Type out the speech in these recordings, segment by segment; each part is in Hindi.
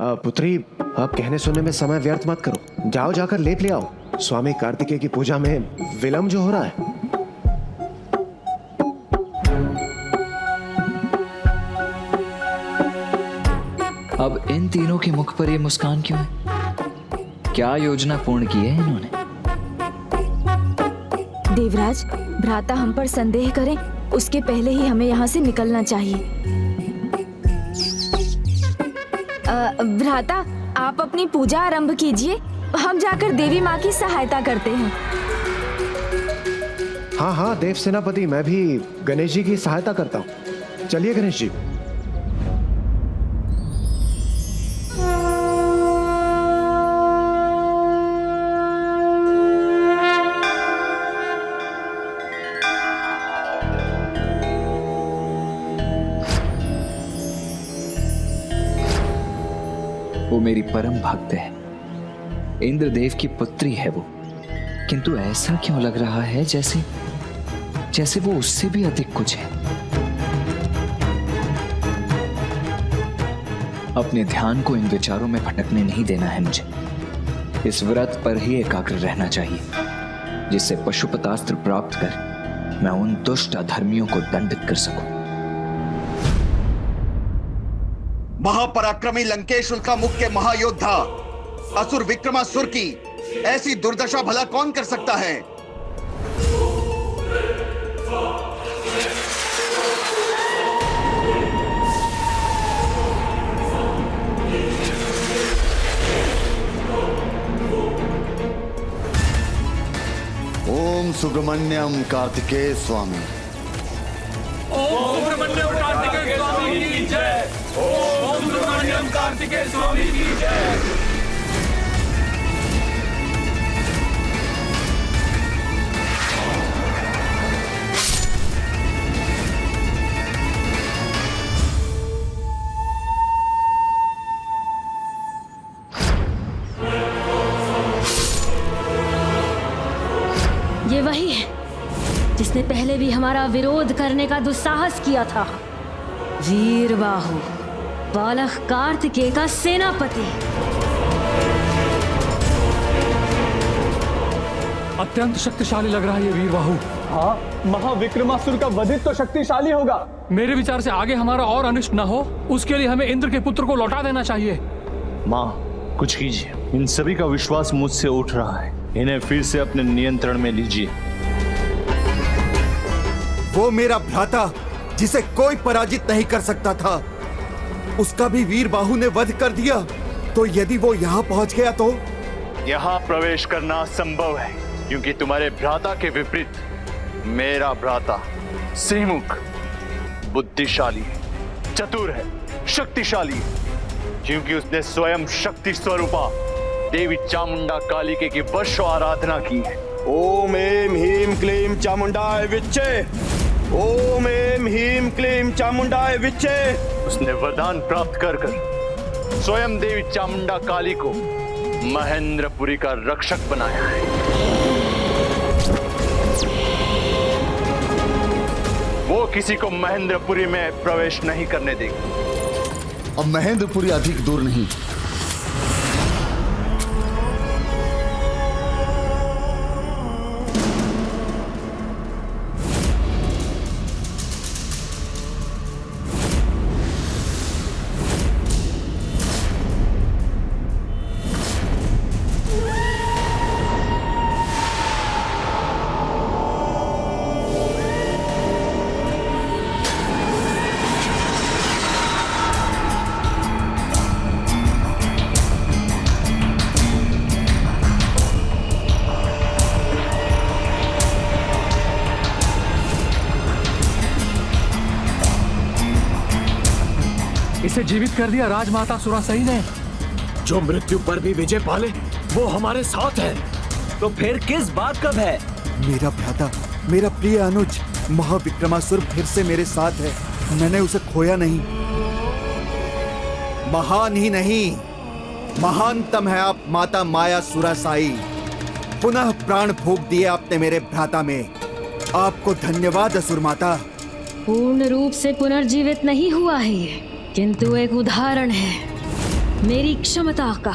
पुत्री, आप कहने सुनने में समय व्यर्थ मत करो, जाओ जाकर लेप ले आओ। स्वामी कार्तिकेय की पूजा में विलंब जो हो रहा है। अब इन तीनों के मुख पर ये मुस्कान क्यों है? क्या योजना पूर्ण की है इन्होंने? देवराज, भ्राता हम पर संदेह करें उसके पहले ही हमें यहाँ से निकलना चाहिए। भ्राता, आप अपनी पूजा आरंभ कीजिए, हम जाकर देवी माँ की सहायता करते हैं। हाँ हाँ देव सेनापति, मैं भी गणेश जी की सहायता करता हूँ। चलिए गणेश जी। वो मेरी परम भक्त है, इंद्रदेव की पुत्री है वो, किंतु ऐसा क्यों लग रहा है जैसे वो उससे भी अधिक कुछ है। अपने ध्यान को इन विचारों में भटकने नहीं देना है मुझे। इस व्रत पर ही एकाग्र रहना चाहिए, जिससे पशुपतास्त्र प्राप्त कर मैं उन दुष्ट अधर्मियों को दंडित कर सकूं। महापराक्रमी लंकेशुल का मुख्य महायोद्धा असुर विक्रमासुर की ऐसी दुर्दशा भला कौन कर सकता है? ओम सुब्रमण्यम कार्तिकेय स्वामी। ओम सुब्रमण्यम कार्तिकेय स्वामी की जय। ओम सुब्रमण्यम कार्तिकेय स्वामी की जय। ये वही है जिसने पहले भी हमारा विरोध करने का दुस्साहस किया था। वीरबाहु, बालक कार्तिकेय का सेनापति। अत्यंत शक्तिशाली लग रहा है ये वीरबाहु। हाँ, महाविक्रमासुर का वधित तो शक्तिशाली होगा। मेरे विचार से आगे हमारा और अनिष्ट न हो, उसके लिए हमें इंद्र के पुत्र को लौटा देना चाहिए। माँ, कुछ कीजिए। इन सभी का विश्वास मुझसे उठ रहा है, इन्हें फिर से अपने नियंत्रण में लीजिए। वो मेरा भ्राता जिसे कोई पराजित नहीं कर सकता था, उसका भी वीरबाहु ने वध कर दिया। तो यदि वो यहाँ पहुंच गया तो? यहाँ प्रवेश करना संभव है, क्योंकि तुम्हारे भ्राता के विपरीत मेरा भ्राता सिंहमुख बुद्धिशाली है, चतुर है, शक्तिशाली है, क्योंकि उसने स्वयं शक्ति स्वरूपा देवी चामुंडा कालिके की वर्षों आराधना की है। ओम ऐं ह्रीं क्लीं चामुंडाय विच्चे। ओम ऐं ह्रीं क्लीं चामुंडाय विच्चे। उसने वरदान प्राप्त कर स्वयं देवी चामुंडा काली को महेंद्रपुरी का रक्षक बनाया है। वो किसी को महेंद्रपुरी में प्रवेश नहीं करने देगी। अब महेंद्रपुरी अधिक दूर नहीं। इसे जीवित कर दिया राजमाता सुरासई ने। जो मृत्यु पर भी विजय पाले वो हमारे साथ है। तो फिर किस बात का भय? मेरा भ्राता, मेरा प्रिय अनुज महाविक्रमासुर फिर से मेरे साथ है। मैंने उसे खोया नहीं। महान ही नहीं, महानतम है आप माता माया सुरासाई। पुनः प्राण फूंक दिए आपने मेरे भ्राता में। आपको धन्यवाद असुर माता। पूर्ण रूप से पुनर्जीवित नहीं हुआ है ये, किंतु एक उदाहरण है। मेरी क्षमता का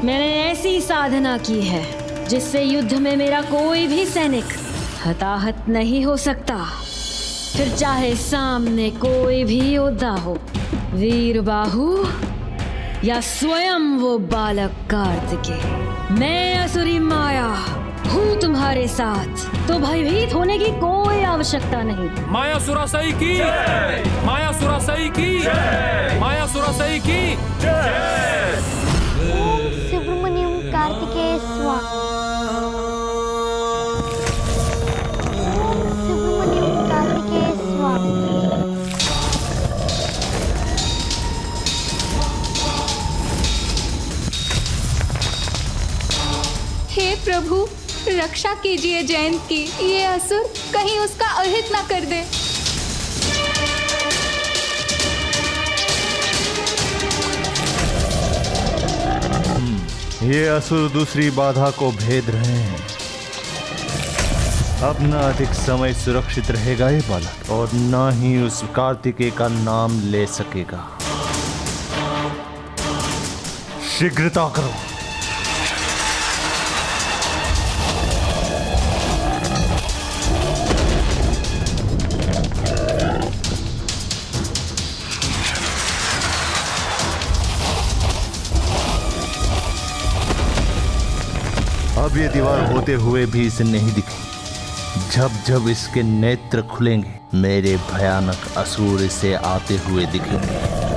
मैंने ऐसी साधना की है जिससे युद्ध में मेरा कोई भी सैनिक हताहत नहीं हो सकता, फिर चाहे सामने कोई भी योद्धा हो, वीरबाहु या स्वयं वो बालक कार्तिकेय। मैं असुरी माया हूँ तुम्हारे साथ, तो भयभीत होने की कोई आवश्यकता नहीं। माया सुरासई की, माया सुरासई की, माया सुरासई की। सुब्रमण्यम कार्तिकेय स्वामी। सुब्रमण्यम कार्तिकेय स्वामी। हे प्रभु, रक्षा कीजिए जयंत की। ये असुर कहीं उसका अहित न कर दे। ये असुर दूसरी बाधा को भेद रहे हैं। अब न अधिक समय सुरक्षित रहेगा ये बालक, और न ही उस कार्तिकेय का नाम ले सकेगा। शीघ्रता करो। अब ये दीवार होते हुए भी इसे नहीं दिखेगी। जब जब इसके नेत्र खुलेंगे, मेरे भयानक असुर इसे आते हुए दिखेंगे।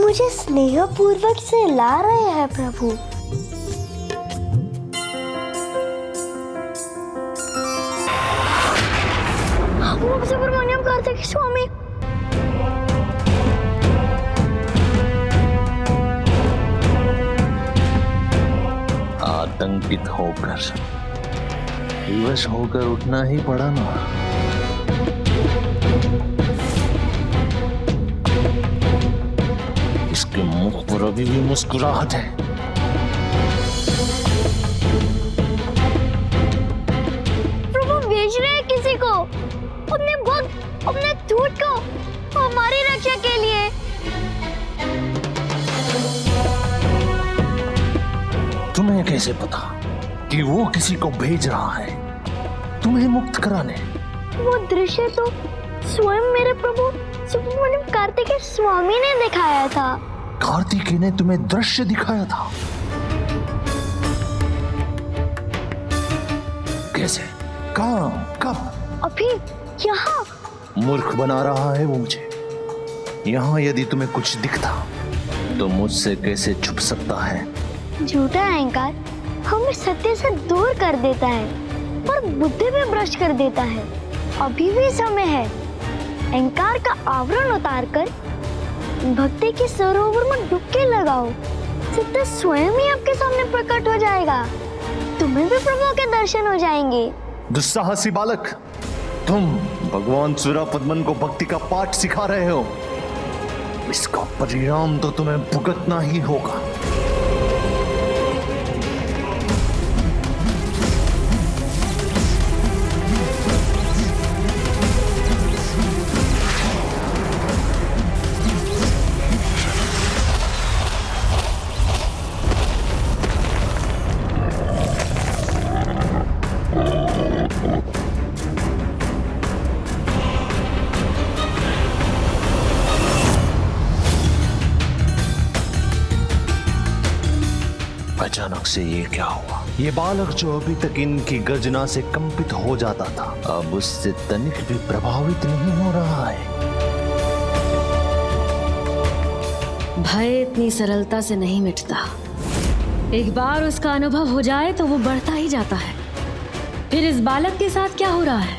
मुझे स्नेहपूर्वक से ला रहे हैं प्रभु। ओम सुब्रमण्यम कार्तिकेय स्वामी। आतंकित होकर, विवश होकर उठना ही पड़ा ना। इसके मुख पर अभी भी मुस्कुराहट है। प्रभु भेज रहे हैं किसी को, अपने भक्त, अपने दूत को हमारी रक्षा के लिए। तुम्हें कैसे पता कि वो किसी को भेज रहा है तुम्हें मुक्त कराने? वो दृश्य तो स्वयं मेरे प्रभु सुब्रमण्यम कार्तिकेय स्वामी ने दिखाया था। कार्तिकेय ने तुम्हें दृश्य दिखाया था? कैसे? कहाँ? कब? अभी यहाँ। मूर्ख बना रहा है वो मुझे। यहाँ यदि तुम्हें कुछ दिखता तो मुझसे कैसे छुप सकता है? झूठा अहंकार हमें सत्य से दूर कर देता है और बुद्धि में भ्रष्ट कर देता है। अभी भी समय है। अहंकार का आवरण उतारकर भक्ति के सरोवर में डुबकी लगाओ। सत्य स्वयं ही आपके सामने प्रकट हो जाएगा। तुम्हें भी प्रभु के दर्शन हो जाएंगे। दुस्साहसी बालक, तुम भगवान सूरपद्मन को भक्ति का पाठ सिखा रहे हो। इसका परिणाम तो तुम्हें भुगतना ही होगा। अचानक से ये क्या हुआ? ये बालक जो अभी तक इनकी गर्जना से कंपित हो जाता था, अब उससे तनिक भी प्रभावित नहीं हो रहा है। भय इतनी सरलता से नहीं मिटता। एक बार उसका अनुभव हो जाए तो वो बढ़ता ही जाता है। फिर इस बालक के साथ क्या हो रहा है?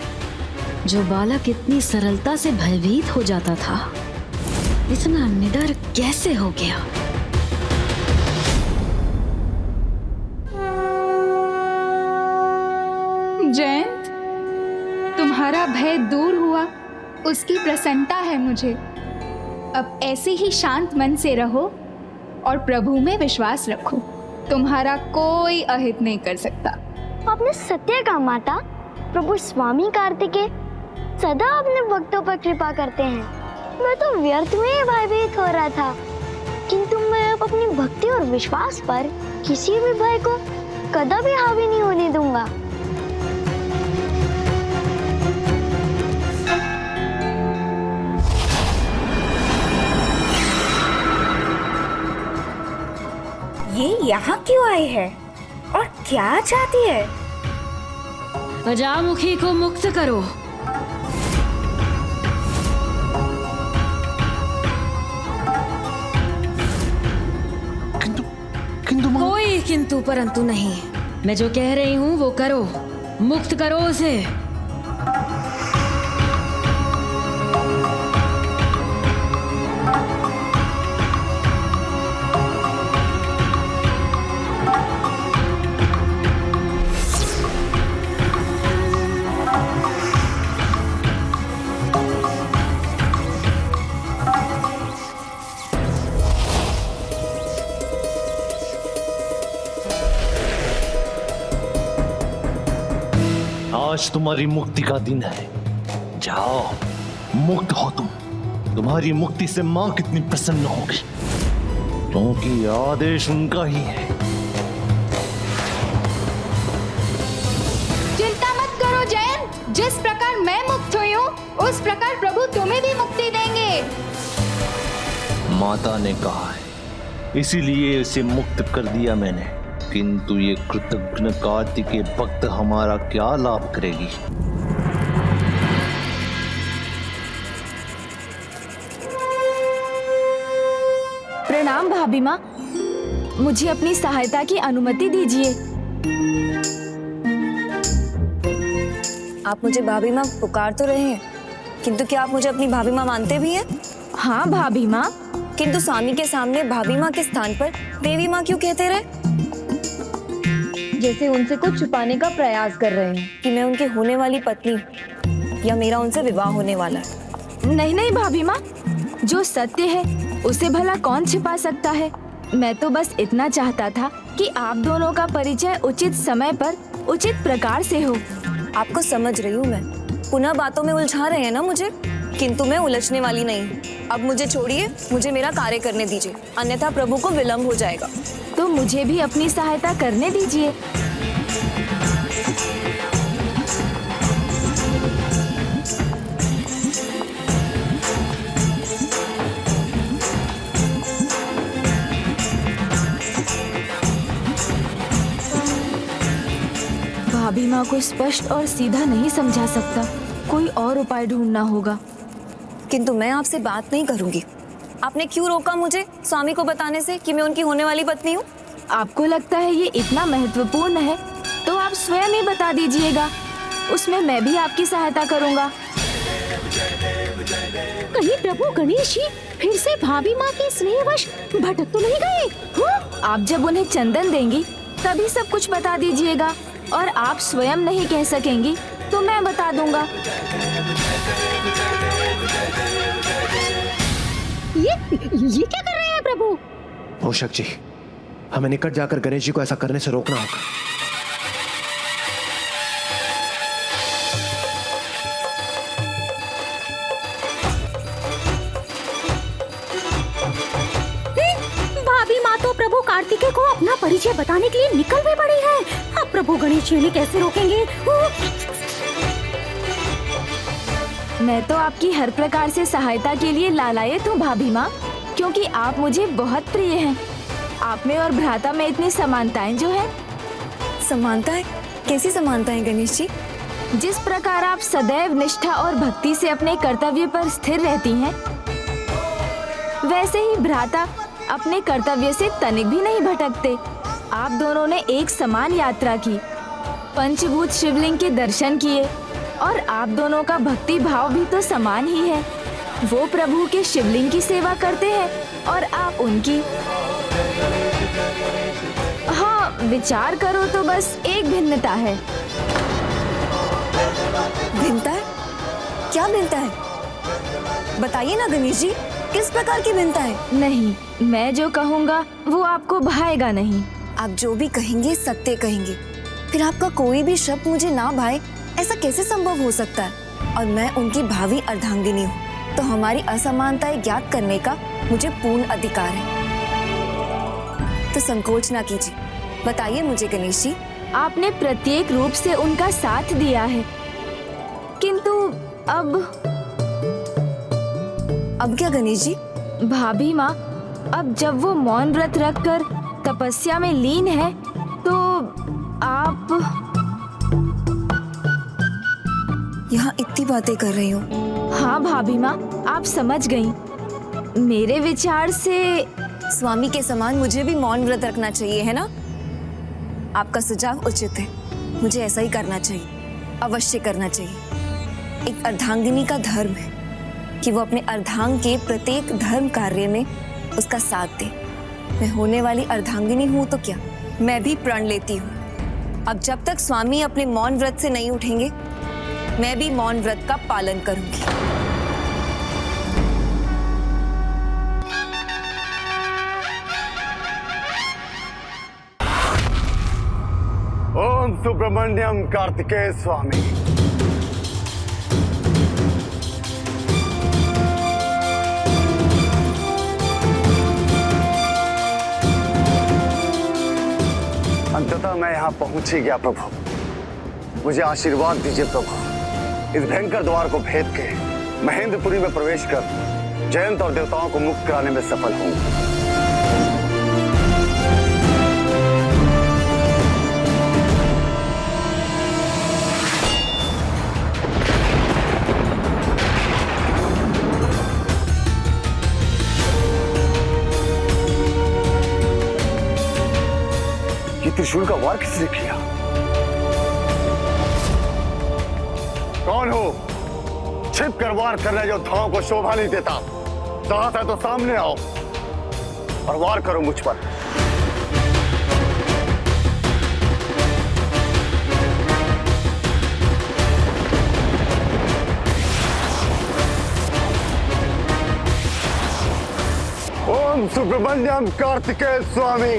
जो बालक इतनी सरलता से भयभीत हो जाता था, इतना निडर कैसे हो गया? जयंत, तुम्हारा भय दूर हुआ, उसकी प्रसन्नता है मुझे। अब ऐसे ही शांत मन से रहो और प्रभु में विश्वास रखो। तुम्हारा कोई अहित नहीं कर सकता। आपने सत्य कहा माता। प्रभु स्वामी कार्तिकेय सदा अपने भक्तों पर कृपा करते हैं। मैं तो व्यर्थ में ही भयभीत हो रहा था, किंतु मैं अब अपनी भक्ति और विश्वास पर किसी भी भय को कदापि हावी नहीं होने दूंगा। ये यहाँ क्यों आई है और क्या चाहती है? अजामुखी को मुक्त करो। किंतु कोई किंतु परंतु नहीं। मैं जो कह रही हूँ वो करो। मुक्त करो उसे। आज तुम्हारी मुक्ति का दिन है। जाओ, मुक्त हो तुम। तुम्हारी मुक्ति से मां कितनी प्रसन्न होगी, क्योंकि आदेश उनका ही है। चिंता मत करो जयंत, जिस प्रकार मैं मुक्त हुई हूँ उस प्रकार प्रभु तुम्हें भी मुक्ति देंगे। माता ने कहा है, इसीलिए इसे मुक्त कर दिया मैंने। किंतु ये कृतज्ञ कार्तिकेय भक्त हमारा क्या लाभ करेगी? प्रणाम भाभी माँ, मुझे अपनी सहायता की अनुमति दीजिए। आप मुझे भाभी माँ पुकार तो रहे हैं, किंतु क्या आप मुझे अपनी भाभी माँ मानते भी हैं? हाँ भाभी माँ। किंतु स्वामी के सामने भाभी माँ के स्थान पर देवी माँ क्यों कहते रहे? जैसे उनसे कुछ छुपाने का प्रयास कर रहे हैं कि मैं उनकी होने वाली पत्नी या मेरा उनसे विवाह होने वाला है। नहीं नहीं भाभी माँ, जो सत्य है उसे भला कौन छिपा सकता है। मैं तो बस इतना चाहता था कि आप दोनों का परिचय उचित समय पर उचित प्रकार से हो। आपको समझ रही हूँ मैं। पुनः बातों में उलझा रहे हैं ना मुझे, किंतु मैं उलझने वाली नहीं। अब मुझे छोड़िए, मुझे मेरा कार्य करने दीजिए, अन्यथा प्रभु को विलंब हो जाएगा। तो मुझे भी अपनी सहायता करने दीजिए। भाभी माँ को स्पष्ट और सीधा नहीं समझा सकता, कोई और उपाय ढूंढना होगा। किंतु मैं आपसे बात नहीं करूंगी। आपने क्यों रोका मुझे स्वामी को बताने से कि मैं उनकी होने वाली पत्नी हूँ? आपको लगता है ये इतना महत्वपूर्ण है तो आप स्वयं ही बता दीजिएगा, उसमें मैं भी आपकी सहायता करूँगा। कहीं प्रभु गणेश जी फिर से भाभी माँ के स्नेहवश भटक तो नहीं गए? आप जब उन्हें चंदन देंगी तभी सब कुछ बता दीजिएगा, और आप स्वयं नहीं कह सकेंगी तो मैं बता दूंगा। ये क्या कर रहे हैं प्रभु? पोषक जी, हमें निकट जाकर गणेश जी को ऐसा करने से रोकना होगा। भाभी माँ तो प्रभु कार्तिकेय को अपना परिचय बताने के लिए निकल भी पड़ी है। अब प्रभु गणेश जी उन्हें कैसे रोकेंगे? मैं तो आपकी हर प्रकार से सहायता के लिए लालायित हूँ भाभी माँ, क्योंकि आप मुझे बहुत प्रिय हैं। आप में और भ्राता में इतनी समानताएं जो है। समानताएं? कैसी समानताएं गणेश जी? जिस प्रकार आप सदैव निष्ठा और भक्ति से अपने कर्तव्य पर स्थिर रहती हैं, वैसे ही भ्राता अपने कर्तव्य से तनिक भी नहीं भटकते। आप दोनों ने एक समान यात्रा की, पंचभूत शिवलिंग के दर्शन किए और आप दोनों का भक्ति भाव भी तो समान ही है। वो प्रभु के शिवलिंग की सेवा करते हैं और आप उनकी। हाँ, विचार करो तो बस एक भिन्नता है। भिन्नता है? क्या भिन्नता है? बताइए ना गणेश जी, किस प्रकार की भिन्नता है? नहीं, मैं जो कहूँगा वो आपको भाएगा नहीं। आप जो भी कहेंगे सत्य कहेंगे। फिर आपका कोई भी शब्द मुझे ना भाए, ऐसा कैसे संभव हो सकता है? और मैं उनकी भावी अर्धांगिनी हूँ, तो हमारी असमानताएं ज्ञात करने का मुझे पूर्ण अधिकार है। तो संकोच ना कीजिए, बताइए मुझे गणेश जी। आपने प्रत्येक रूप से उनका साथ दिया है, किंतु अब क्या गणेश जी? भाभी माँ, अब जब वो मौन व्रत रखकर तपस्या में लीन है, तो आप यहाँ इतनी बातें कर रही हो? हाँ भाभी माँ, आप समझ गई। मेरे विचार से स्वामी के समान मुझे भी मौन व्रत रखना चाहिए, है ना? आपका सुझाव उचित है, मुझे ऐसा ही करना चाहिए, अवश्य करना चाहिए। एक अर्धांगिनी का धर्म है कि वो अपने अर्धांग के प्रत्येक धर्म कार्य में उसका साथ दे। मैं होने वाली अर्धांगिनी हूँ तो क्या, मैं भी प्रण लेती हूँ। अब जब तक स्वामी अपने मौन व्रत से नहीं उठेंगे, मैं भी मौन व्रत का पालन करूंगी। ओम सुब्रमण्यम कार्तिकेय स्वामी। अंततः मैं यहाँ पहुंच ही गया प्रभु। मुझे आशीर्वाद दीजिए प्रभु। इस भयंकर द्वार को भेद के महेंद्रपुरी में प्रवेश कर जयंत और देवताओं को मुक्त कराने में सफल हूँ। त्रिशूल का वार किसने किया? कौन हो? छिप कर वार करने जो धाओं को शोभा नहीं देता। साहस है तो सामने आओ और वार करो मुझ पर। ओम सुब्रमण्यम कार्तिकेय स्वामी।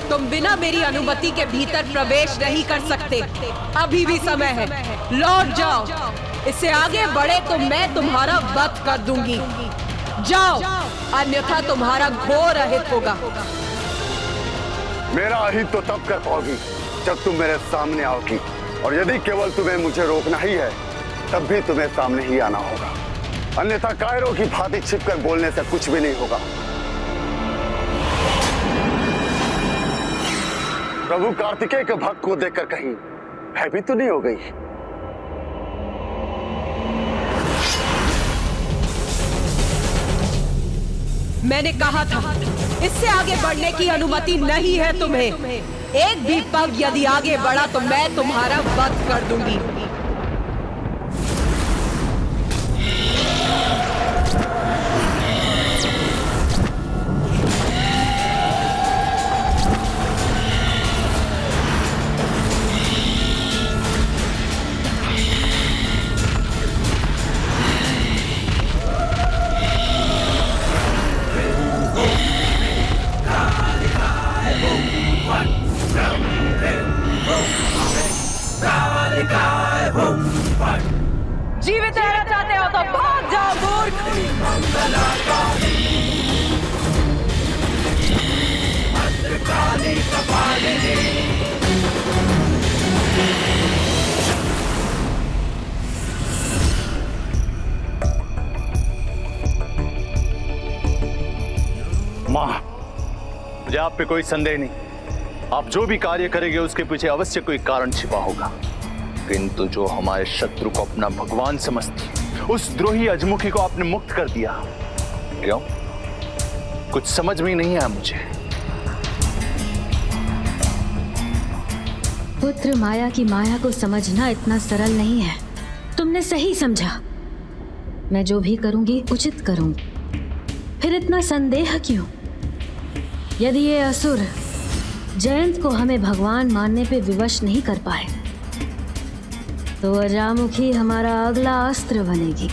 तुम बिना मेरी अनुमति के भीतर प्रवेश नहीं कर सकते। अभी भी समय है, लौट जाओ। इससे आगे बढ़े तो मैं तुम्हारा वध कर दूंगी। जाओ, अन्यथा तुम्हारा घोर अहित होगा। मेरा अहित तो तब कर पाओगी जब तुम मेरे सामने आओगी, और यदि केवल तुम्हें मुझे रोकना ही है तब भी तुम्हें सामने ही आना होगा। अन्यथा कायरों की भांति छिपकर बोलने से कुछ भी नहीं होगा। प्रभु कार्तिकेय के भक्त को देखकर कहीं भयभीत तो नहीं हो गई? मैंने कहा था, इससे आगे बढ़ने की अनुमति नहीं है तुम्हें। एक भी पग यदि आगे बढ़ा तो मैं तुम्हारा वध कर दूंगी। जीवित रहना चाहते हो तो भाग जाओ मूर्ख। मां, मुझे आप पे कोई संदेह नहीं। आप जो भी कार्य करेंगे उसके पीछे अवश्य कोई कारण छिपा होगा। किंतु जो हमारे शत्रु को अपना भगवान समझती, उस द्रोही अजमुखी को आपने मुक्त कर दिया। क्यों? कुछ समझ में नहीं आया मुझे। पुत्र माया की माया को समझना इतना सरल नहीं है। तुमने सही समझा। मैं जो भी करूंगी उचित करूंगी। फिर इतना संदेह क्यों? यदि ये असुर जयंत को हमें भगवान मानने पे विवश नहीं कर पाए तो अजामुखी हमारा अगला अस्त्र बनेगी,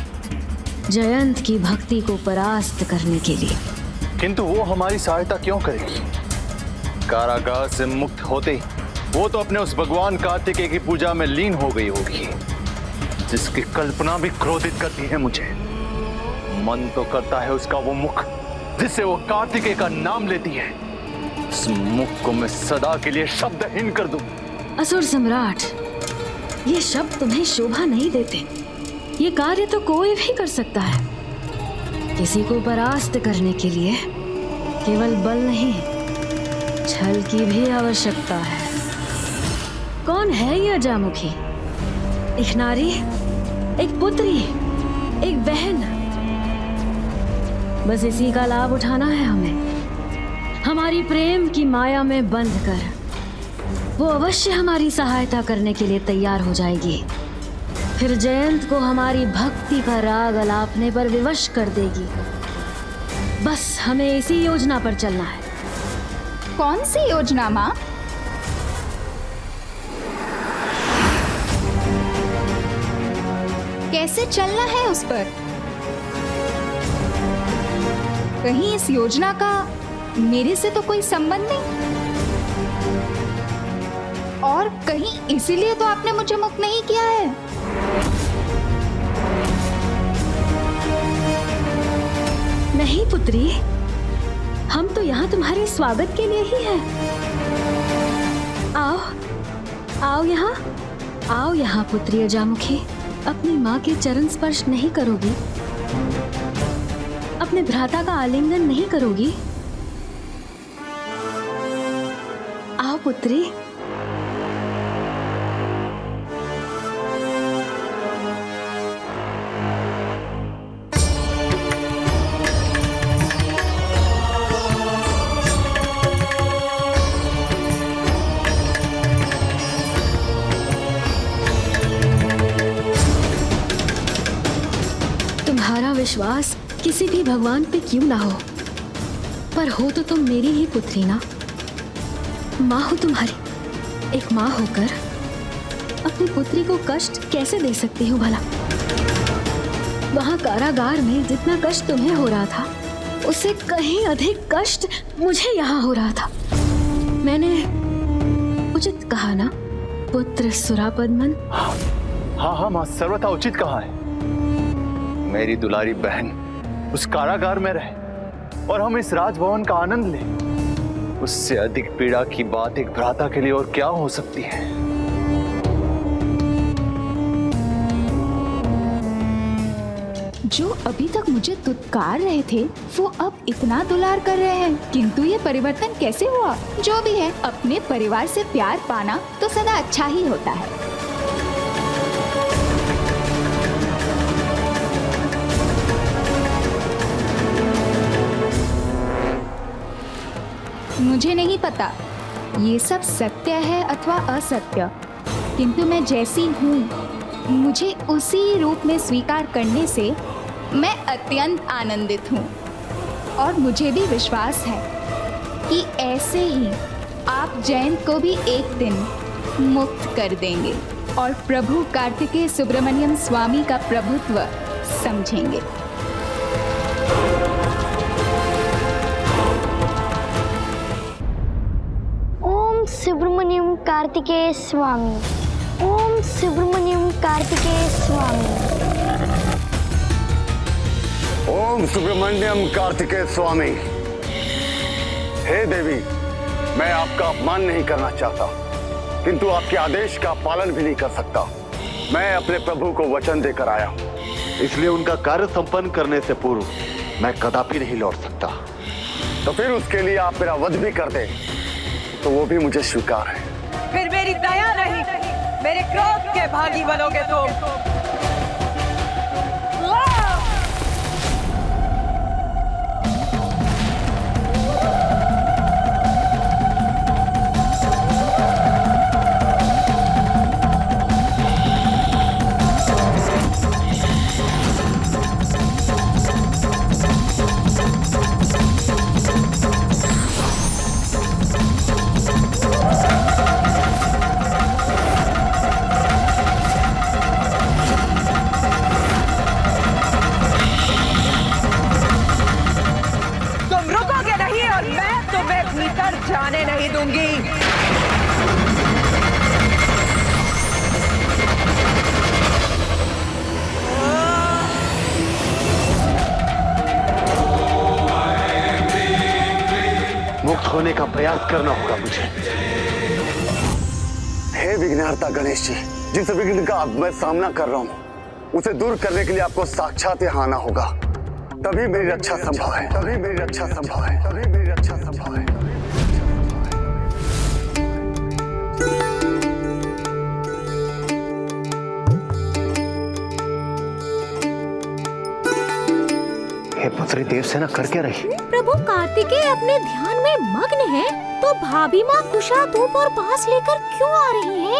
जयंत की भक्ति को परास्त करने के लिए। किंतु वो हमारी सहायता क्यों करेगी? कारागार से मुक्त होते ही वो तो अपने उस भगवान कार्तिकेय की पूजा में लीन हो गई होगी, जिसकी कल्पना भी क्रोधित करती है मुझे। मन तो करता है उसका वो मुख जिससे वो कार्तिकेय का नाम लेती है, उस मुख को मैं सदा के लिए शब्दहीन कर दूं। असुर सम्राट, ये शब्द तुम्हें शोभा नहीं देते। ये कार्य तो कोई भी कर सकता है। किसी को परास्त करने के लिए केवल बल नहीं, छल की भी आवश्यकता है। कौन है ये अजामुखी? एक नारी, एक पुत्री, एक बहन। बस इसी का लाभ उठाना है हमें। हमारी प्रेम की माया में बंध कर वो अवश्य हमारी सहायता करने के लिए तैयार हो जाएगी। फिर जयंत को हमारी भक्ति का राग अलापने पर विवश कर देगी। बस हमें इसी योजना पर चलना है। कौन सी योजना माँ? कैसे चलना है उस पर? कहीं इस योजना का मेरे से तो कोई संबंध नहीं, और कहीं इसीलिए तो आपने मुझे मुक्त नहीं किया है। नहीं पुत्री, हम तो यहाँ तुम्हारे स्वागत के लिए ही हैं। आओ, आओ यहाँ, आओ यहाँ पुत्री अजामुखी। अपनी माँ के चरण स्पर्श नहीं करोगी? अपने भ्राता का आलिंगन नहीं करोगी? आओ पुत्री। तुम्हारा विश्वास किसी भी भगवान पे क्यों ना हो, पर हो तो तुम मेरी ही पुत्री ना। माँ हो तुम्हारी। एक माँ होकर अपनी पुत्री को कष्ट कैसे दे सकती हूँ भला? वहां कारागार में जितना कष्ट तुम्हें हो रहा था उससे कहीं अधिक कष्ट मुझे यहाँ हो रहा था। मैंने उचित कहा ना पुत्र सुरापद्मन? हाँ माँ, सर्वथा उचित कहा है। मेरी दुलारी बहन उस कारागार में रहे और हम इस राजभवन का आनंद लें, उससे अधिक पीड़ा की बात एक भ्राता के लिए और क्या हो सकती है? जो अभी तक मुझे दुत्कार रहे थे वो अब इतना दुलार कर रहे हैं, किंतु ये परिवर्तन कैसे हुआ? जो भी है, अपने परिवार से प्यार पाना तो सदा अच्छा ही होता है। मुझे नहीं पता ये सब सत्य है अथवा असत्य, किंतु मैं जैसी हूँ मुझे उसी रूप में स्वीकार करने से मैं अत्यंत आनंदित हूँ। और मुझे भी विश्वास है कि ऐसे ही आप जयंत को भी एक दिन मुक्त कर देंगे और प्रभु कार्तिकेय सुब्रमण्यम स्वामी का प्रभुत्व समझेंगे। सुब्रमण्यम कार्तिकेय स्वामी। ओम सुब्रमण्यम कार्तिकेय स्वामी। ओम सुब्रमण्यम कार्तिकेय स्वामी। हे देवी, मैं आपका अपमान नहीं करना चाहता, किंतु आपके आदेश का पालन भी नहीं कर सकता। मैं अपने प्रभु को वचन देकर आया हूँ, इसलिए उनका कार्य संपन्न करने से पूर्व मैं कदापि नहीं लौट सकता। तो फिर उसके लिए आप मेरा वध भी कर दें तो वो भी मुझे स्वीकार है। फिर मेरी दया नहीं, मेरे क्रोध के भागी बनोगे तुम। होने का प्रयास करना होगा मुझे। हे विघ्नहर्ता गणेश जी, जिस विघ्न का अब मैं सामना कर रहा हूँ उसे दूर करने के लिए आपको साक्षात यहाँ आना होगा। तभी मेरी रक्षा संभव है, तभी मेरी रक्षा संभव है, तभी मेरी रक्षा संभव है। हे पुत्री देवसेना कर क्या रही? प्रभु कार्तिकेय अपने ध्यान में मग्न है, तो भाभी माँ कुशा धूप और बांस लेकर क्यों आ रही है?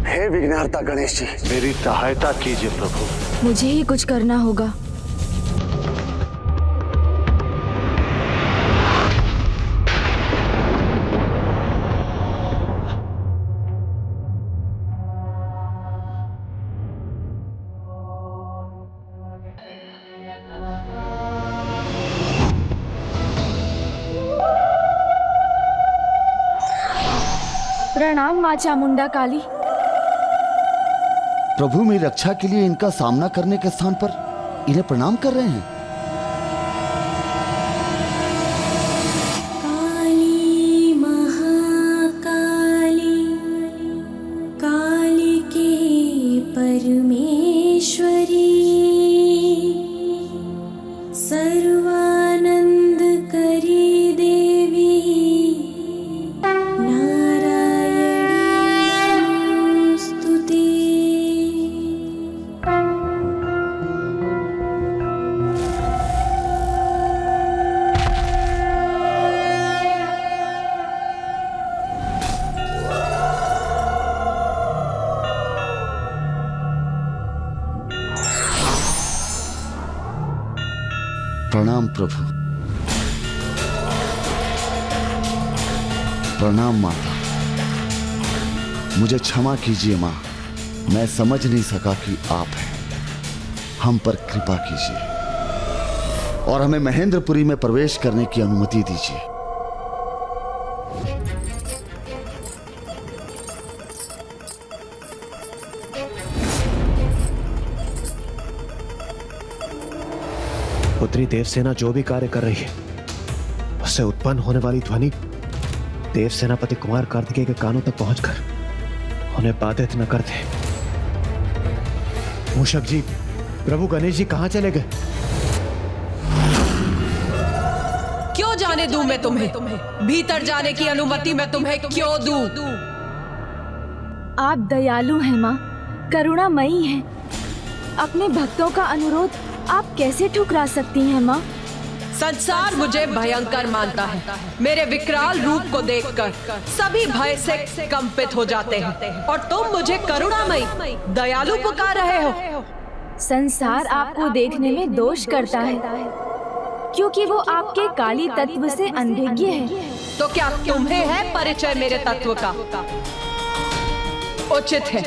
हे विघ्नहर्ता गणेश जी, मेरी सहायता कीजिए प्रभु। मुझे ही कुछ करना होगा। प्रणाम माँ चामुंडा काली। प्रभु मेरी रक्षा के लिए इनका सामना करने के स्थान पर इन्हें प्रणाम कर रहे हैं। काली महाकाली, काली के परमेश्वरी, सर्वानंद करी देवी, प्रणाम प्रभु। प्रणाम माता। मुझे क्षमा कीजिए माँ, मैं समझ नहीं सका कि आप हैं। हम पर कृपा कीजिए और हमें महेंद्रपुरी में प्रवेश करने की अनुमति दीजिए। पुत्री देवसेना जो भी कार्य कर रही है, उससे उत्पन्न होने वाली ध्वनि देवसेनापति कुमार कार्तिकेय के कानों तक पहुंचकर उन्हें बाधित न कर दे। मूषक जी, प्रभु गणेश जी कहां चले गए? क्यों जाने दूं मैं तुम्हें? भीतर जाने की अनुमति मैं तुम्हें क्यों दूं? आप दयालु हैं माँ, करुणामयी हैं। अपने भक्तों का अनुरोध आप कैसे ठुकरा सकती हैं माँ? संसार मुझे भयंकर मानता है। मेरे विकराल रूप को देखकर सभी भय से कंपित हो जाते हैं और तुम मुझे करुणामयी, दयालु पुकार रहे हो। संसार आपको देखने में दोष करता है क्योंकि वो आपके काली तत्व से अनभिज्ञ है। तो क्या तुम्हें है परिचय मेरे तत्व का? उचित है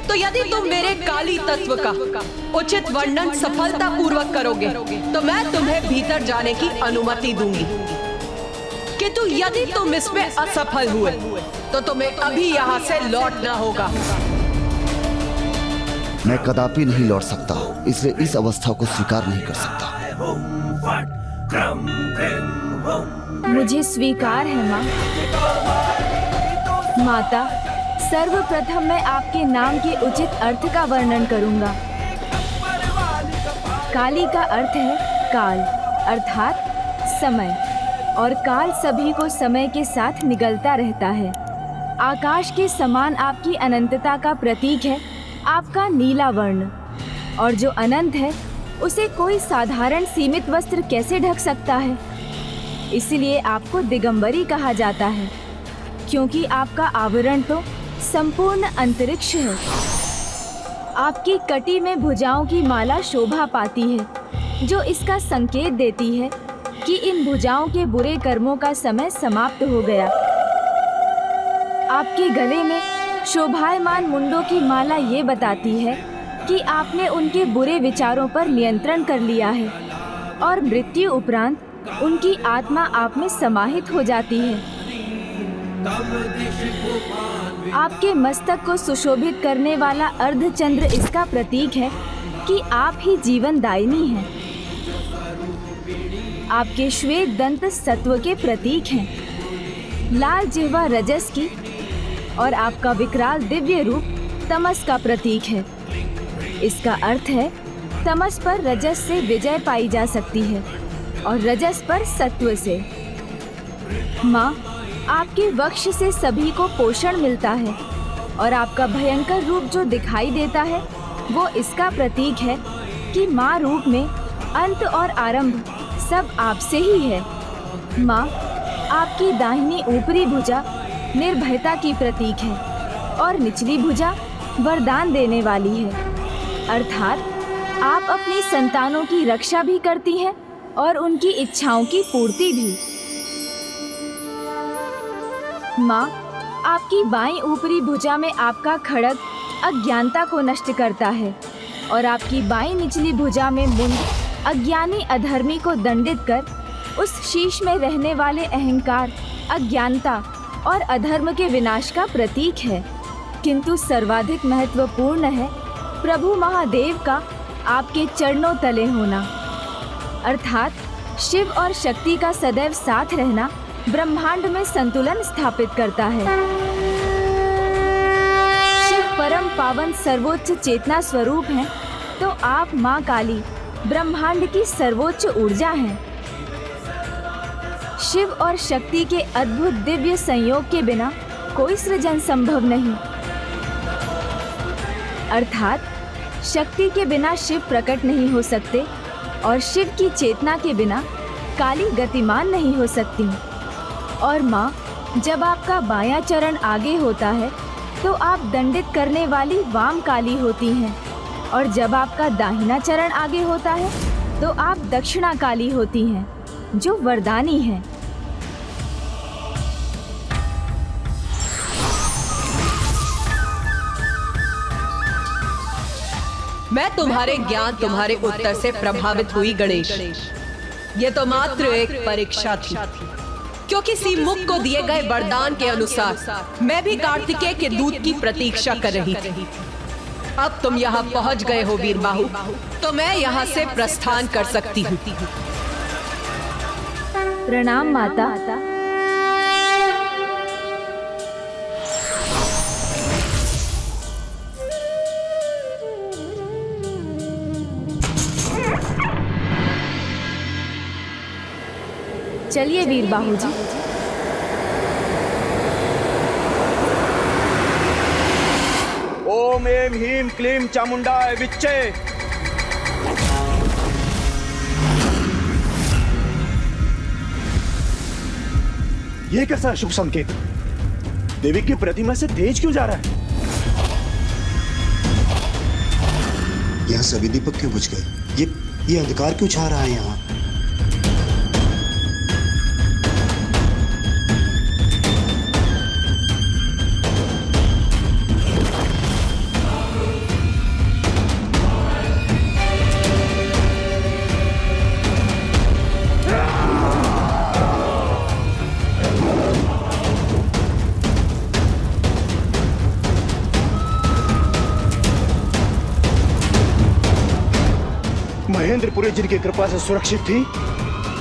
तो यदि तुम मेरे काली तत्व का उचित वर्णन सफलता पूर्वक करोगे तो मैं तुम्हें भीतर जाने की अनुमति दूंगी। किंतु यदि तुम इसमें असफल हुए तो तुम्हें अभी यहाँ से लौटना होगा। मैं कदापि नहीं लौट सकता, इसलिए इस अवस्था को स्वीकार नहीं कर सकता। मुझे स्वीकार है माँ। माता, सर्वप्रथम मैं आपके नाम के उचित अर्थ का वर्णन करूंगा। काली का अर्थ है काल, अर्थात समय, और काल सभी को समय के साथ निगलता रहता है। आकाश के समान आपकी अनंतता का प्रतीक है आपका नीला वर्ण, और जो अनंत है उसे कोई साधारण सीमित वस्त्र कैसे ढक सकता है? इसलिए आपको दिगंबरी कहा जाता है, क्योंकि आपका आवरण तो संपूर्ण अंतरिक्ष है। आपकी कटी में भुजाओं की माला शोभा पाती है, जो इसका संकेत देती है कि इन भुजाओं के बुरे कर्मों का समय समाप्त हो गया। आपके गले में शोभायमान मुंडों की माला ये बताती है कि आपने उनके बुरे विचारों पर नियंत्रण कर लिया है और मृत्यु उपरांत उनकी आत्मा आप में समाहित हो जाती है। आपके मस्तक को सुशोभित करने वाला अर्धचंद्र इसका प्रतीक है कि आप ही जीवन दायिनी हैं। आपके श्वेत दंत सत्व के प्रतीक हैं। लाल जिह्वा रजस की और आपका विकराल दिव्य रूप तमस का प्रतीक है। इसका अर्थ है तमस पर रजस से विजय पाई जा सकती है और रजस पर सत्व से। माँ, आपके वक्ष से सभी को पोषण मिलता है और आपका भयंकर रूप जो दिखाई देता है वो इसका प्रतीक है कि माँ रूप में अंत और आरंभ सब आपसे ही है। माँ, आपकी दाहिनी ऊपरी भुजा निर्भयता की प्रतीक है और निचली भुजा वरदान देने वाली है, अर्थात आप अपनी संतानों की रक्षा भी करती हैं और उनकी इच्छाओं की पूर्ति भी। माँ, आपकी बाईं ऊपरी भुजा में आपका खड्ग अज्ञानता को नष्ट करता है और आपकी बाईं निचली भुजा में मुंड अज्ञानी अधर्मी को दंडित कर उस शीश में रहने वाले अहंकार, अज्ञानता और अधर्म के विनाश का प्रतीक है। किंतु सर्वाधिक महत्वपूर्ण है प्रभु महादेव का आपके चरणों तले होना, अर्थात शिव और शक्ति का सदैव साथ रहना ब्रह्मांड में संतुलन स्थापित करता है। शिव परम पावन सर्वोच्च चेतना स्वरूप हैं, तो आप माँ काली ब्रह्मांड की सर्वोच्च ऊर्जा हैं। शिव और शक्ति के अद्भुत दिव्य संयोग के बिना कोई सृजन संभव नहीं, अर्थात शक्ति के बिना शिव प्रकट नहीं हो सकते और शिव की चेतना के बिना काली गतिमान नहीं हो सकती। और माँ, जब आपका बायां चरण आगे होता है तो आप दंडित करने वाली वाम काली होती हैं और जब आपका दाहिना चरण आगे होता है तो आप दक्षिणा काली होती हैं, जो वरदानी हैं। मैं तुम्हारे ज्ञान, तुम्हारे उत्तर से प्रभावित हुई गणेश। ये तो मात्र एक परीक्षा थी, क्योंकि सीमुख को दिए गए वरदान के अनुसार मैं भी कार्तिकेय के दूत की प्रतीक्षा कर रही थी। अब तुम यहाँ पहुँच गए हो वीरबाहु, तो मैं यहाँ से प्रस्थान कर सकती हूँ। प्रणाम माता। चलिए वीरबाहु जी। ओम ऐं ह्रीं क्लीं चामुंडाय विच्चे। ये कैसा शुभ संकेत? देवी की प्रतिमा से तेज क्यों जा रहा है? यहाँ सभी दीपक क्यों बुझ गए? ये अंधकार क्यों छा रहा है यहाँ? महेंद्रपुरी जिनकी कृपा से सुरक्षित थी,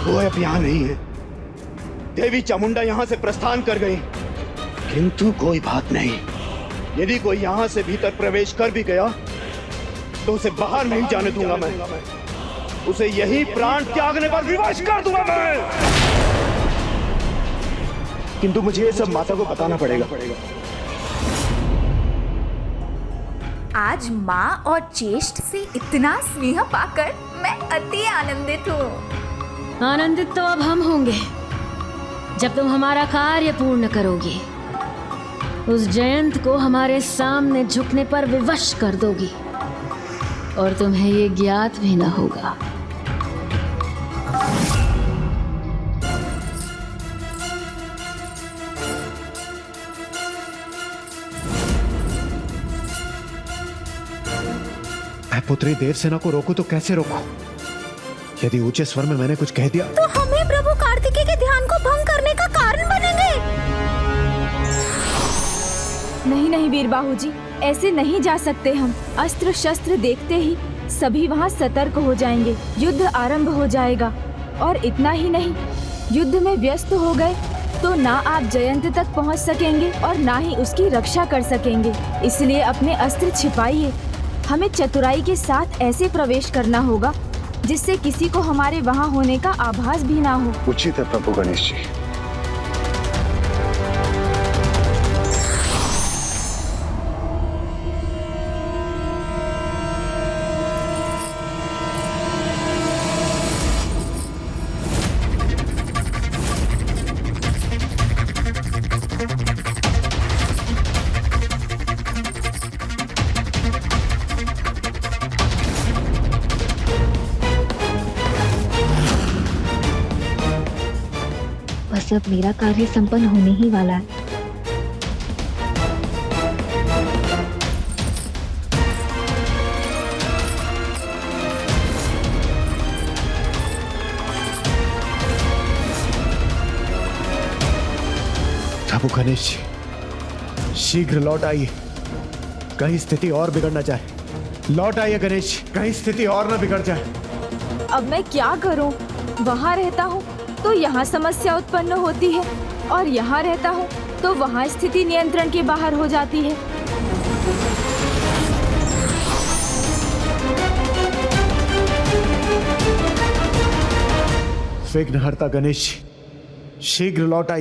वो अब यहाँ नहीं है। देवी चामुंडा यहाँ से प्रस्थान कर गई, किंतु कोई बात नहीं। यदि कोई यहाँ से भीतर प्रवेश कर भी गया तो उसे बाहर नहीं जाने दूंगा मैं। उसे यही प्राण त्यागने पर विवश कर दूंगा मैं। किंतु मुझे ये सब माता को बताना पड़ेगा। आज माँ और ज्येष्ठ से इतना स्नेह पाकर मैं अति आनंदित हूँ। आनंदित तो अब हम होंगे जब तुम हमारा कार्य पूर्ण करोगी, उस जयंत को हमारे सामने झुकने पर विवश कर दोगी और तुम्हें ये ज्ञात भी न होगा। पुत्री देवसेना को रोकूं तो कैसे रोकूं? यदि ऊंचे स्वर में मैंने कुछ कह दिया तो हमें प्रभु कार्तिकेय के ध्यान को भंग करने का कारण बनेंगे। नहीं नहीं वीरबाहु जी, ऐसे नहीं जा सकते हम। अस्त्र शस्त्र देखते ही सभी वहाँ सतर्क हो जाएंगे, युद्ध आरंभ हो जाएगा। और इतना ही नहीं, युद्ध में व्यस्त हो गए तो ना आप जयंत तक पहुँच सकेंगे और ना ही उसकी रक्षा कर सकेंगे। इसलिए अपने अस्त्र छिपाइए। हमें चतुराई के साथ ऐसे प्रवेश करना होगा जिससे किसी को हमारे वहाँ होने का आभास भी ना हो। उचित है प्रभु गणेश जी। बस अब मेरा कार्य संपन्न होने ही वाला है। प्रभु गणेश जी, शीघ्र लौट आइए, कहीं स्थिति और बिगड़ न जाए। लौट आइए गणेश जी, कहीं स्थिति और न बिगड़ जाए। अब मैं क्या करूं? वहाँ रहता हूँ तो यहाँ समस्या उत्पन्न होती है और यहाँ रहता हूँ तो वहाँ स्थिति नियंत्रण के बाहर हो जाती है। विघ्नहर्ता गणेश जी, शीघ्र लौट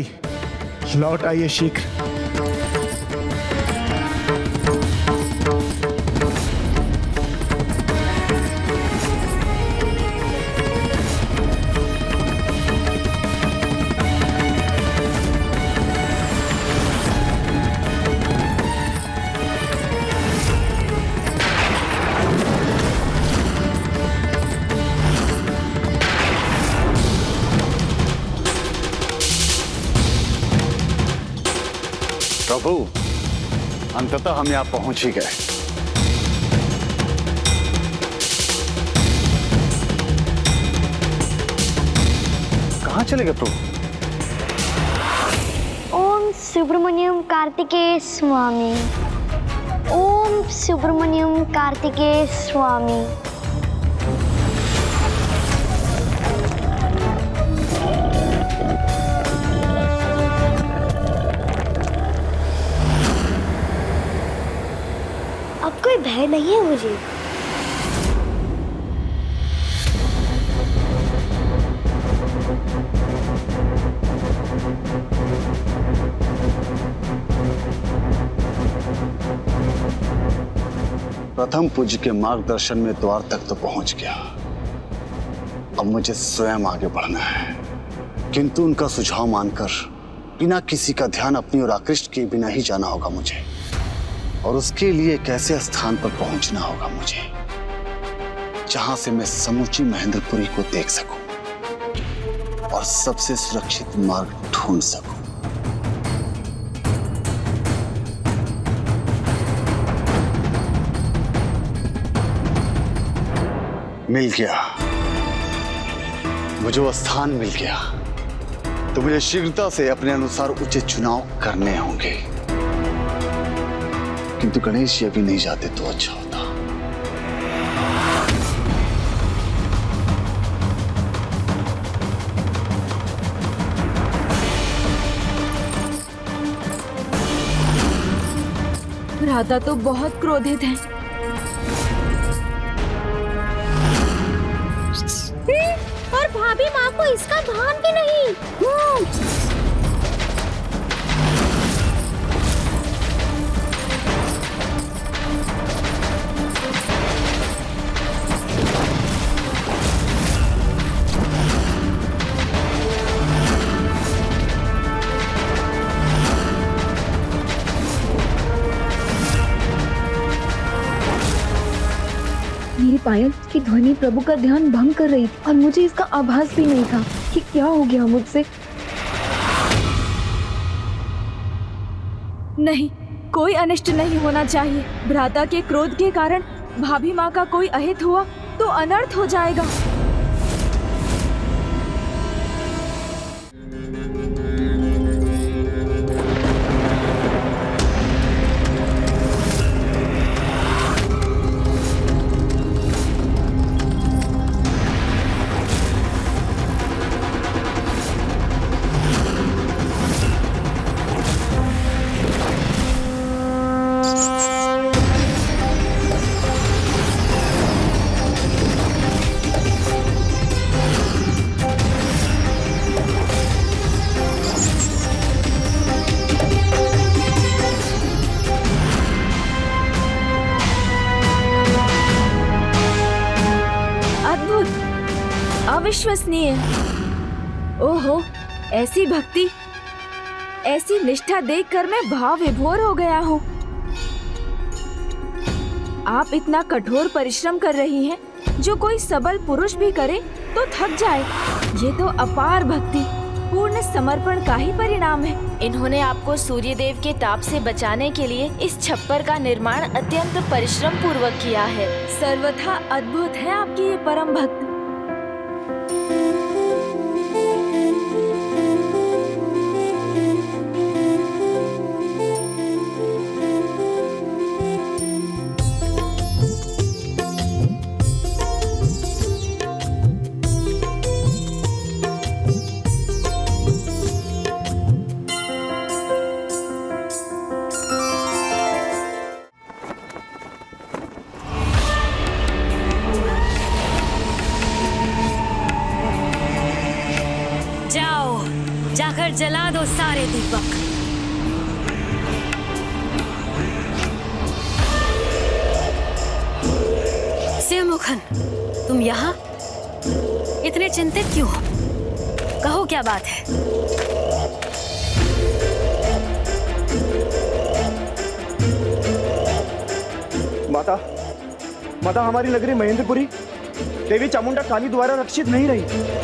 आइए शीघ्र। प्रभु, अंततः हम यहाँ पहुंच ही गए। कहाँ चले गए प्रभु? ओम सुब्रमण्यम कार्तिकेय स्वामी। ओम सुब्रमण्यम कार्तिकेय स्वामी। अब कोई भय नहीं है मुझे। प्रथम पूज्य के मार्गदर्शन में द्वार तक तो पहुंच गया। अब मुझे स्वयं आगे बढ़ना है, किंतु उनका सुझाव मानकर बिना किसी का ध्यान अपनी ओर आकृष्ट किए बिना ही जाना होगा मुझे। और उसके लिए एक ऐसे स्थान पर पहुंचना होगा मुझे जहां से मैं समूची महेंद्रपुरी को देख सकूं और सबसे सुरक्षित मार्ग ढूंढ सकूं। मिल गया, मुझे वो स्थान मिल गया, तो मुझे शीघ्रता से अपने अनुसार उचित चुनाव करने होंगे। किंतु गणेश जी अभी नहीं जाते तो अच्छा होता। भ्राता तो बहुत क्रोधित हैं। और भाभी माँ को इसका भान भी नहीं। मेरी पायल की ध्वनि प्रभु का ध्यान भंग कर रही थी और मुझे इसका आभास भी नहीं था कि क्या हो गया मुझसे। नहीं, कोई अनिष्ट नहीं होना चाहिए। भ्राता के क्रोध के कारण भाभी माँ का कोई अहित हुआ तो अनर्थ हो जाएगा। अविश्वसनीय। ओहो, ऐसी भक्ति, ऐसी निष्ठा देखकर मैं भाव विभोर हो गया हूँ। आप इतना कठोर परिश्रम कर रही हैं, जो कोई सबल पुरुष भी करे तो थक जाए। ये तो अपार भक्ति, पूर्ण समर्पण का ही परिणाम है। इन्होंने आपको सूर्यदेव के ताप से बचाने के लिए इस छप्पर का निर्माण अत्यंत परिश्रम पूर्वक किया है। सर्वथा अद्भुत है आपकी ये परम भक्त। जाकर जला दो सारे दीपक। शिवमुखन, तुम यहाँ इतने चिंतित क्यों हो? कहो क्या बात है? माता, माता, हमारी नगरी महेंद्रपुरी देवी चामुंडा काली द्वारा रक्षित नहीं रही।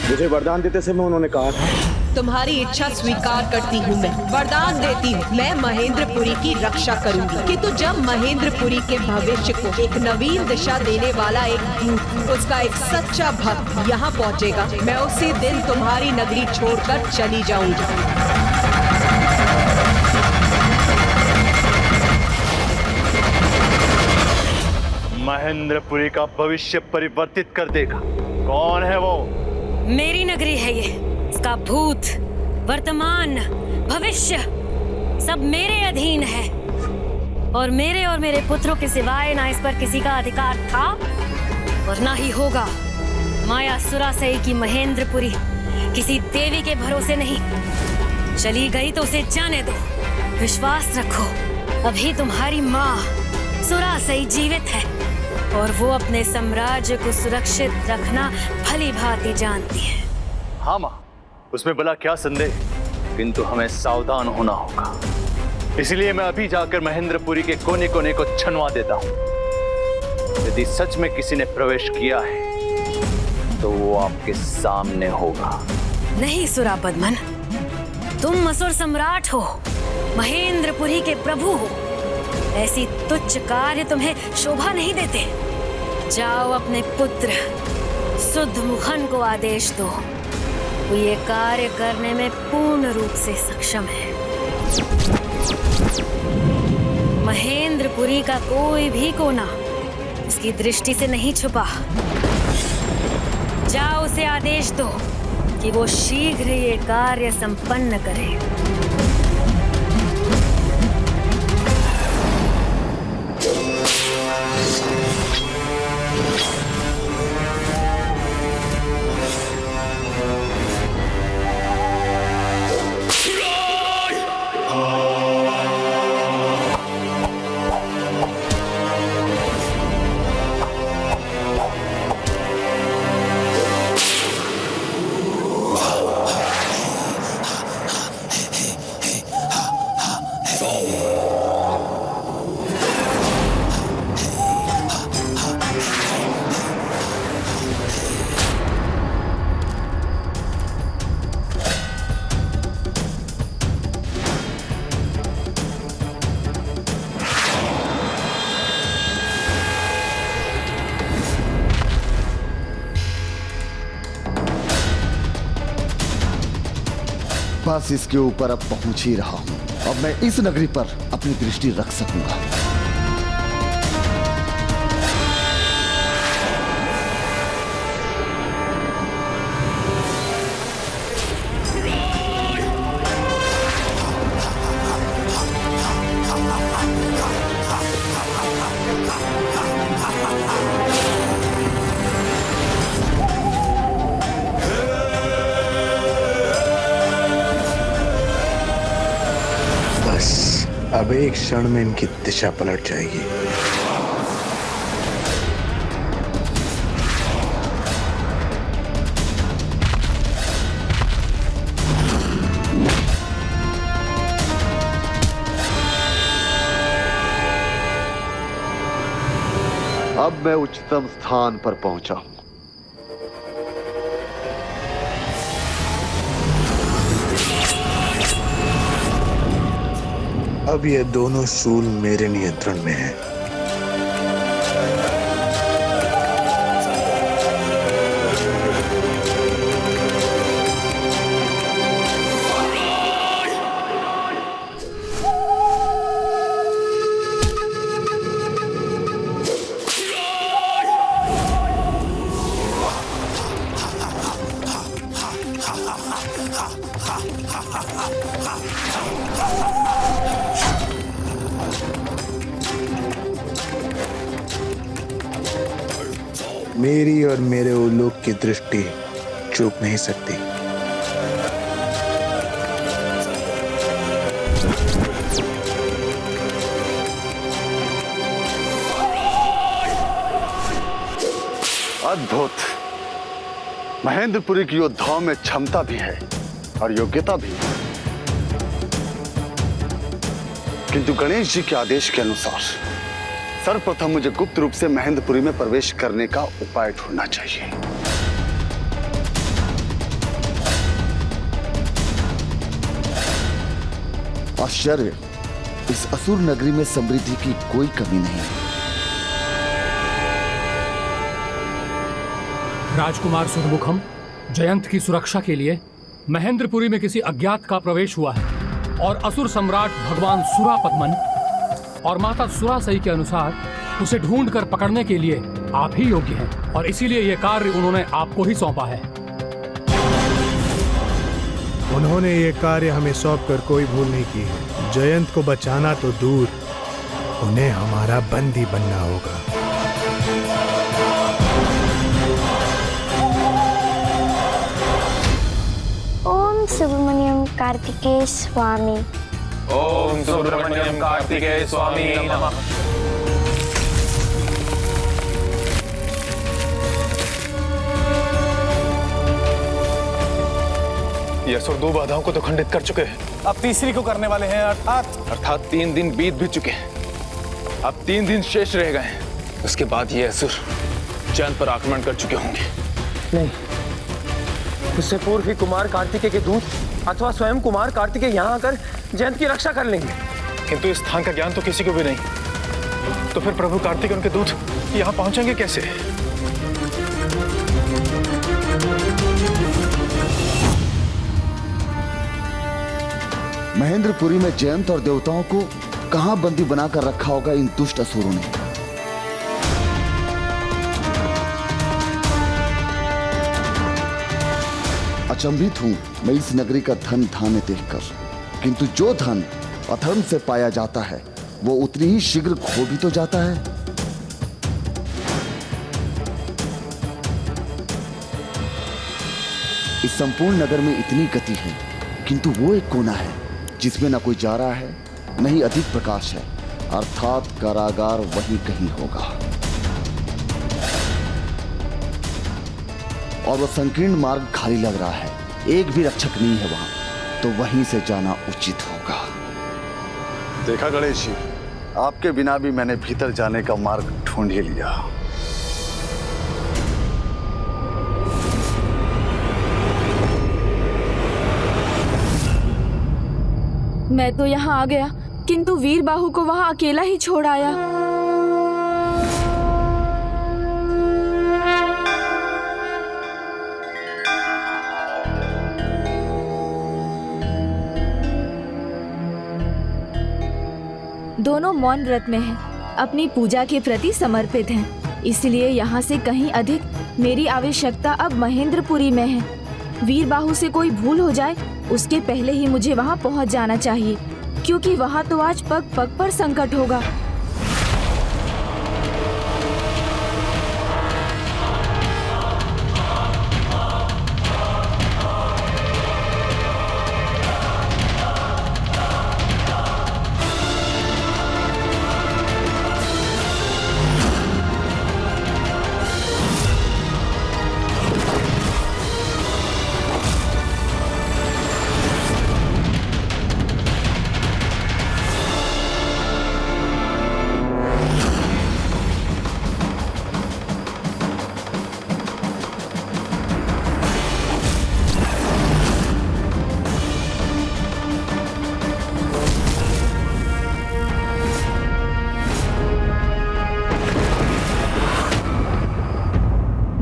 मुझे वरदान देते समय उन्होंने कहा था, तुम्हारी इच्छा स्वीकार करती हूँ। मैं वरदान देती हूँ, मैं महेंद्रपुरी की रक्षा करूंगी। किंतु जब महेंद्रपुरी के भविष्य को एक नवीन दिशा देने वाला एक दूत, उसका एक सच्चा भक्त यहाँ पहुँचेगा, मैं उसी दिन तुम्हारी नगरी छोड़कर चली जाऊंगी। महेंद्रपुरी का भविष्य परिवर्तित कर देगा। कौन है वो? मेरी नगरी है ये। इसका भूत, वर्तमान, भविष्य सब मेरे अधीन है। और मेरे पुत्रों के सिवाय ना इस पर किसी का अधिकार था और ना ही होगा। माया सुरासई की महेंद्रपुरी किसी देवी के भरोसे नहीं। चली गई तो उसे जाने दो। विश्वास रखो, अभी तुम्हारी माँ सुरासई जीवित है और वो अपने साम्राज्य को सुरक्षित रखना भली भांति जानती है। हाँ माँ, उसमें भला क्या संदेह, किंतु हमें सावधान होना होगा। इसलिए मैं अभी जाकर महेंद्रपुरी के कोने कोने को छनवा देता हूँ। यदि सच में किसी ने प्रवेश किया है तो वो आपके सामने होगा। नहीं सुरापद्मन, तुम असुर सम्राट हो, महेंद्रपुरी के प्रभु हो। ऐसी तुच्छ कार्य तुम्हें शोभा नहीं देते। जाओ अपने पुत्र सुद्धमुखन को आदेश दो। वो ये कार्य करने में पूर्ण रूप से सक्षम है। महेंद्रपुरी का कोई भी कोना उसकी दृष्टि से नहीं छुपा। जाओ उसे आदेश दो कि वो शीघ्र ये कार्य संपन्न करे। बस इसके ऊपर अब पहुंच ही रहा हूं। अब मैं इस नगरी पर अपनी दृष्टि रख सकूंगा। अब एक क्षण में इनकी दिशा पलट जाएगी। अब मैं उच्चतम स्थान पर पहुंचा हूं। अब ये दोनों शूल मेरे नियंत्रण में हैं। मेरी और मेरे उल्लूक की दृष्टि चूक नहीं सकती। अद्भुत। महेंद्रपुरी के योद्धाओं में क्षमता भी है और योग्यता भी, किंतु गणेश जी के आदेश के अनुसार सर्वप्रथम मुझे गुप्त रूप से महेंद्रपुरी में प्रवेश करने का उपाय ढूंढना चाहिए। आश्चर्य, इस असुर नगरी में समृद्धि की कोई कमी नहीं। राजकुमार सुरमुखम, जयंत की सुरक्षा के लिए महेंद्रपुरी में किसी अज्ञात का प्रवेश हुआ है और असुर सम्राट भगवान सुरापद्मन और माता सुरासई के अनुसार उसे ढूंढकर पकड़ने के लिए आप ही योग्य हैं और इसीलिए यह कार्य उन्होंने आपको ही सौंपा है। उन्होंने ये कार्य हमें सौंपकर कोई भूल नहीं की है। जयंत को बचाना तो दूर, उन्हें हमारा बंदी बनना होगा। ओम सुब्रमण्यम कार्तिकेय स्वामी। ओम सुब्रमण्यम कार्तिकेय स्वामी नमः। ये असुर 2 बाधाओं को तो खंडित कर चुके हैं, अब तीसरी को करने वाले हैं। अर्थात 3 दिन बीत भी चुके हैं, अब 3 दिन शेष रह गए हैं। उसके बाद ये असुर जयंत पर आक्रमण कर चुके होंगे। नहीं, उससे पूर्व ही कुमार कार्तिकेय के दूत अथवा स्वयं कुमार कार्तिकेय यहाँ आकर जयंत की रक्षा कर लेंगे। किंतु इस स्थान का ज्ञान तो किसी को भी नहीं, तो फिर प्रभु कार्तिकेय उनके दूत यहाँ पहुंचेंगे कैसे? महेंद्रपुरी में जयंत और देवताओं को कहां बंदी बनाकर रखा होगा इन दुष्ट असुरों ने। अचंभित हूं मैं इस नगरी का धन धान्य देखकर, किंतु जो धन अधर्म से पाया जाता है वो उतनी ही शीघ्र खो भी तो जाता है। इस संपूर्ण नगर में इतनी गति है, किंतु वो एक कोना है जिसमें न कोई जा रहा है, न ही अधिक प्रकाश है, अर्थात कारागार वहीं कहीं होगा। और वह संकीर्ण मार्ग खाली लग रहा है, एक भी रक्षक नहीं है वहां, तो वहीं से जाना उचित होगा। देखा गणेश जी, आपके बिना भी मैंने भीतर जाने का मार्ग ढूंढ ही लिया। मैं तो यहाँ आ गया, किंतु वीर बाहु को वहाँ अकेला ही छोड़ आया। दोनों मौन व्रत में हैं, अपनी पूजा के प्रति समर्पित हैं। इसलिए यहाँ से कहीं अधिक मेरी आवश्यकता अब महेंद्रपुरी में है। वीरबाहु से कोई भूल हो जाए उसके पहले ही मुझे वहाँ पहुँच जाना चाहिए, क्योंकि वहाँ तो आज पग पग पर संकट होगा।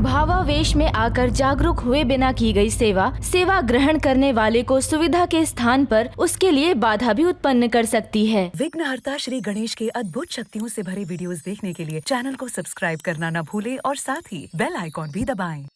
भावावेश में आकर जागरूक हुए बिना की गई सेवा ग्रहण करने वाले को सुविधा के स्थान पर उसके लिए बाधा भी उत्पन्न कर सकती है। विघ्नहर्ता श्री गणेश के अद्भुत शक्तियों से भरे वीडियोस देखने के लिए चैनल को सब्सक्राइब करना न भूलें और साथ ही बेल आइकॉन भी दबाएं।